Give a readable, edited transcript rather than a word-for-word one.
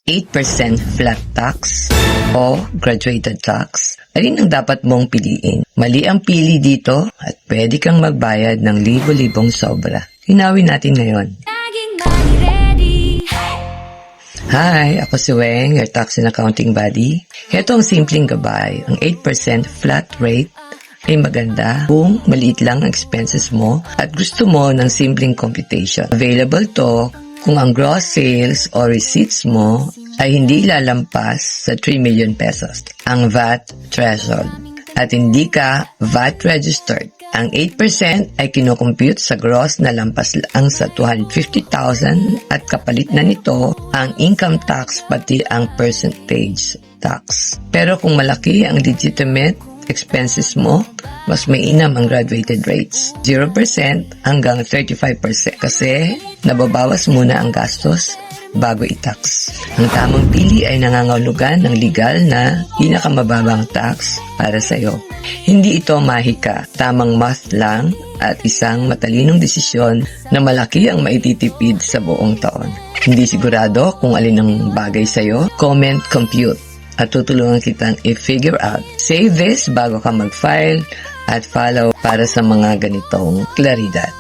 8% flat tax o graduated tax? Alin ang dapat mong piliin? Mali ang pili dito at pwede kang magbayad ng libo-libong sobra. Hinawin natin ngayon. Hi, ako si Weng, your tax and accounting buddy. Ito ang simpleng gabay. Ang 8% flat rate ay maganda kung maliit lang ang expenses mo at gusto mo ng simpleng computation. Available to kung ang gross sales o receipts mo ay hindi lalampas sa 3 million pesos, ang VAT threshold, at hindi ka VAT registered. Ang 8% ay kinocompute sa gross na lampas lang sa 250,000 at kapalit na nito ang income tax pati ang percentage tax. Pero kung malaki ang legitimate expenses mo, mas mainam ang graduated rates. 0% hanggang 35% kasi nababawas muna ang gastos bago i-tax. Ang tamang pili ay nangangahulugan ng legal na pinakamababang tax para sa iyo. Hindi ito mahika, tamang math lang at isang matalinong desisyon na malaki ang maititipid sa buong taon. Hindi sigurado kung alin ang bagay sa iyo? Comment, compute at tutulungan kitang i-figure out. Save this bago ka mag-file at follow para sa mga ganitong klaridad.